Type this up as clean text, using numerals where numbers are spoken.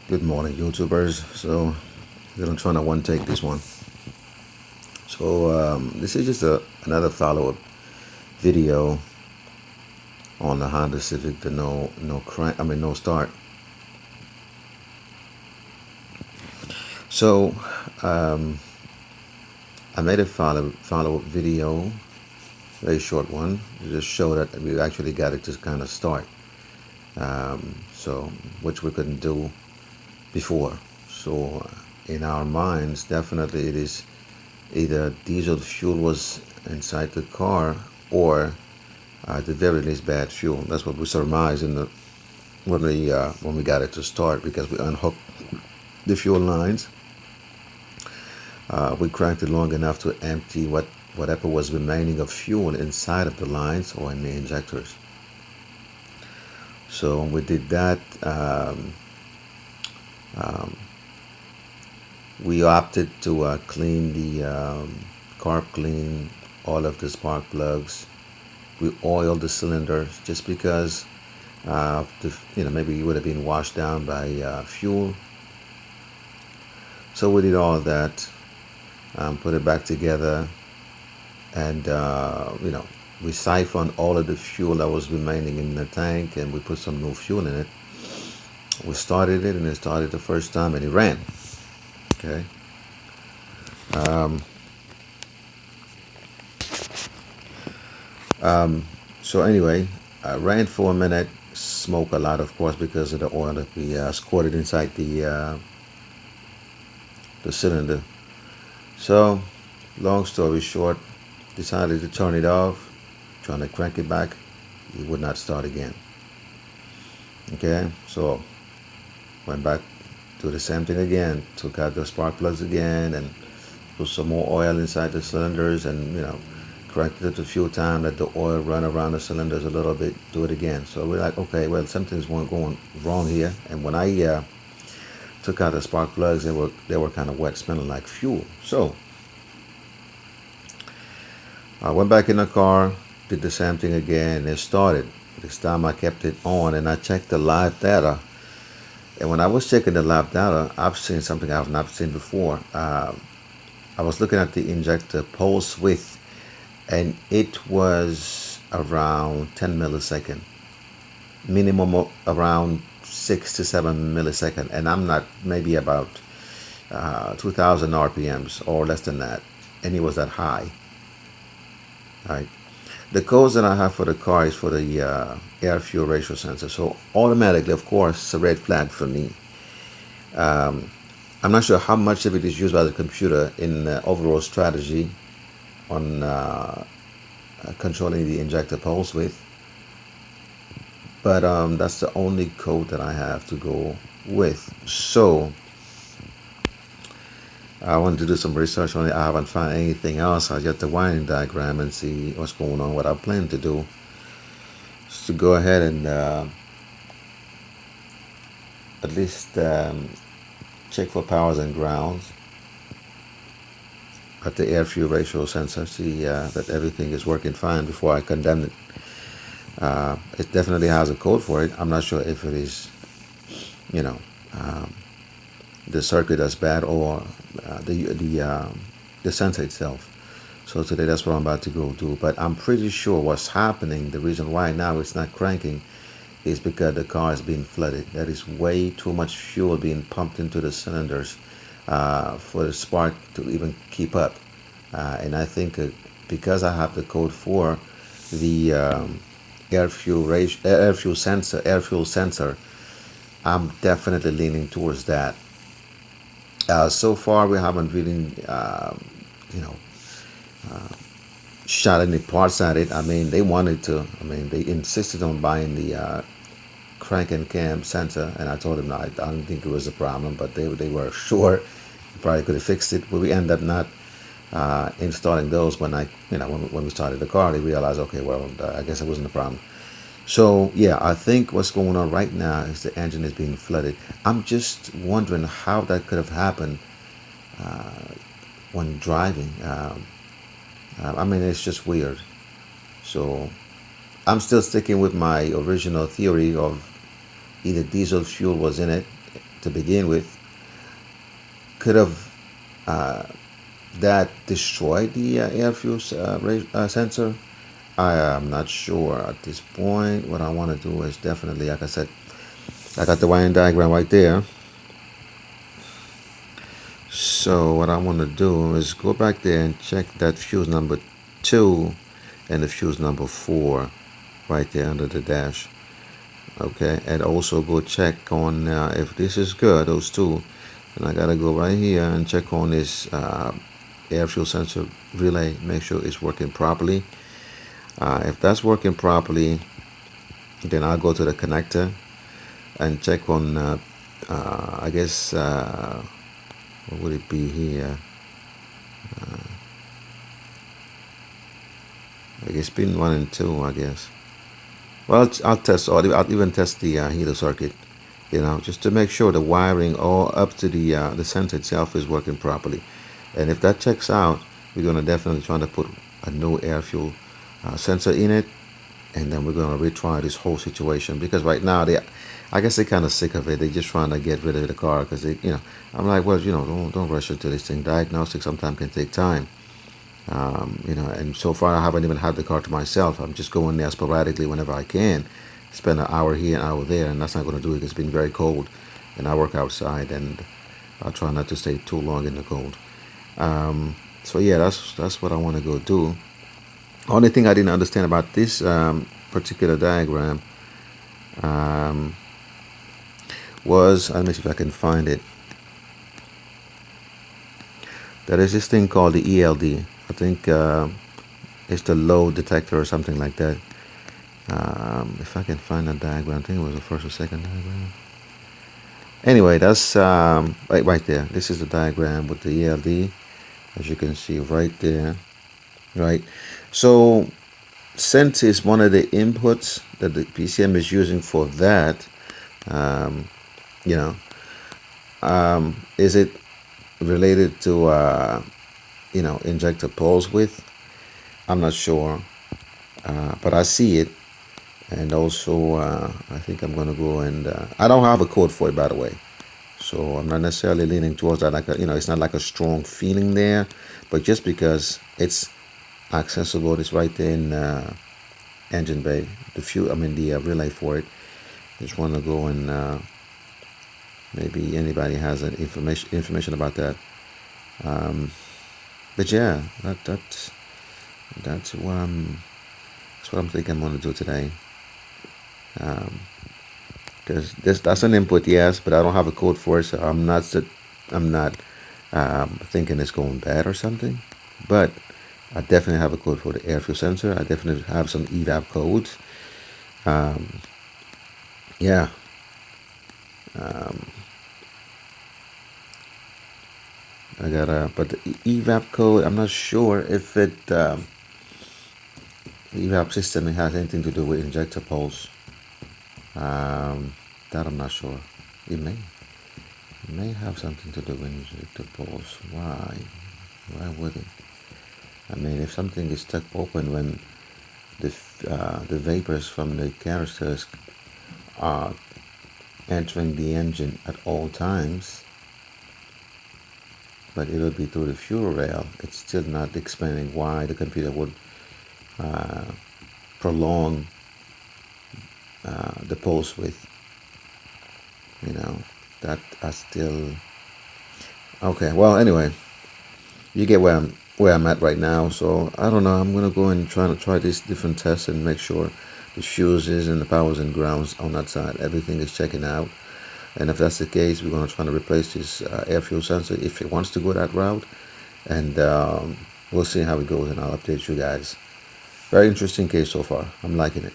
Good morning, YouTubers. So, we're gonna try to one take this one. So, this is just another follow-up video on the Honda Civic, the no crank. I mean, no start. So, um, I made a follow-up video, very short one, to just show that we actually got it to kind of start. So, which we couldn't do before. So, in our minds, definitely it is either diesel fuel was inside the car or at the very least bad fuel. That's what we surmised in the when we got it to start, because we unhooked the fuel lines. We cranked it long enough to empty whatever was remaining of fuel inside of the lines or in the injectors. So we did that. We opted to clean the carb clean all of the spark plugs. We oiled the cylinders just because maybe it would have been washed down by fuel. So we did all of that, put it back together, and we siphoned all of the fuel that was remaining in the tank, and we put some new fuel in it. We started it, and it started the first time, and it ran. Okay. So anyway, I ran for a minute, smoked a lot, of course, because of the oil that we squirted inside the cylinder. So, long story short, decided to turn it off, trying to crank it back. It would not start again. Okay, so went back to the same thing again, took out the spark plugs again, and put some more oil inside the cylinders, and cranked it a few times, let the oil run around the cylinders a little bit, do it again. So we're like, okay, well, something's going wrong here. And when I took out the spark plugs, they were kind of wet, smelling like fuel. So I went back in the car, did the same thing again, and it started. This time I kept it on, and I checked the live data. And when I was checking the live data, I've seen something I've not seen before. I was looking at the injector pulse width, and it was around 10 millisecond, minimum of around 6 to 7 millisecond, and I'm not, maybe about 2,000 RPMs or less than that, and it was that high. All right. The codes that I have for the car is for the air-fuel ratio sensor, so automatically, of course, it's a red flag for me. I'm not sure how much of it is used by the computer in the overall strategy on controlling the injector pulse width, but that's the only code that I have to go with. So I wanted to do some research on it. I haven't found anything else. I get the wiring diagram and see what's going on. What I plan to do is to go ahead and at least check for powers and grounds at the air fuel ratio sensor, see that everything is working fine before I condemn it. It definitely has a code for it. I'm not sure if it is, the circuit that's bad, or the sensor itself. So today that's what I'm about to go do. But I'm pretty sure what's happening, the reason why now it's not cranking, is because the car is being flooded. That is way too much fuel being pumped into the cylinders for the spark to even keep up. And I think because I have the code for the air fuel sensor, I'm definitely leaning towards that. So far, we haven't really, shot any parts at it. I mean, they wanted to. I mean, they insisted on buying the crank and cam sensor, and I told them no, I don't think it was a problem, but they were sure probably could have fixed it. But we ended up not installing those when when we started the car. They realized, okay, well, I guess it wasn't a problem. So yeah, I think what's going on right now is the engine is being flooded. I'm just wondering how that could have happened when driving. I mean, it's just weird. So I'm still sticking with my original theory of either diesel fuel was in it to begin with. Could have that destroyed the air fuel sensor? I am not sure at this point. What I want to do is definitely, like I said, I got the wiring diagram right there. So what I want to do is go back there and check that fuse number 2 and the fuse number 4 right there under the dash. Okay, and also go check on if this is good, those two. And I gotta go right here and check on this air fuel sensor relay, make sure it's working properly. If that's working properly, then I'll go to the connector and check on I guess what would it be here? I guess pin 1 and 2, I guess. Well, I'll test, or I'll even test the heater circuit, just to make sure the wiring all up to the sensor itself is working properly. And if that checks out, we're going to definitely try to put a new air fuel sensor in it, and then we're going to retry this whole situation, because right now I guess they're kind of sick of it. They're just trying to get rid of the car because I'm like, well, don't rush into this thing. Diagnostic sometimes can take time. And so far I haven't even had the car to myself. I'm just going there sporadically whenever I can. Spend an hour here, an hour there, and that's not going to do it. It's been very cold, and I work outside, and I'll try not to stay too long in the cold. So yeah, that's what I want to go do. Only thing I didn't understand about this particular diagram was, let me see if I can find it. There is this thing called the ELD. I think it's the load detector or something like that. If I can find that diagram, I think it was the first or second diagram. Anyway, that's right there. This is the diagram with the ELD, as you can see right there. Right. So since it's one of the inputs that the PCM is using for that, is it related to injector pulse width? I'm not sure, but I see it. And also I think I'm gonna go and I don't have a code for it, by the way, so I'm not necessarily leaning towards that. Like it's not like a strong feeling there, but just because it's accessible, it's right there in engine bay, the relay for it. Just want to go and maybe anybody has an information about that. But yeah, that's what I'm thinking I'm gonna do today. Because that's an input, yes, but I don't have a code for it, so I'm not thinking it's going bad or something. But I definitely have a code for the air fuel sensor. I definitely have some evap codes. Yeah. I got but the evap code, I'm not sure if it the evap system has anything to do with injector pulse. That I'm not sure. It may have something to do with injector pulse. Why would it? I mean, if something is stuck open when the vapors from the canisters are entering the engine at all times, but it'll be through the fuel rail, it's still not explaining why the computer would prolong the pulse width. That I still okay. Well, anyway, you get where I'm at right now. So I don't know. I'm gonna go and try these different tests and make sure the fuses and the powers and grounds on that side, everything is checking out. And if that's the case, we're gonna try to replace this air fuel sensor if it wants to go that route. And we'll see how it goes, and I'll update you guys. Very interesting case so far. I'm liking it.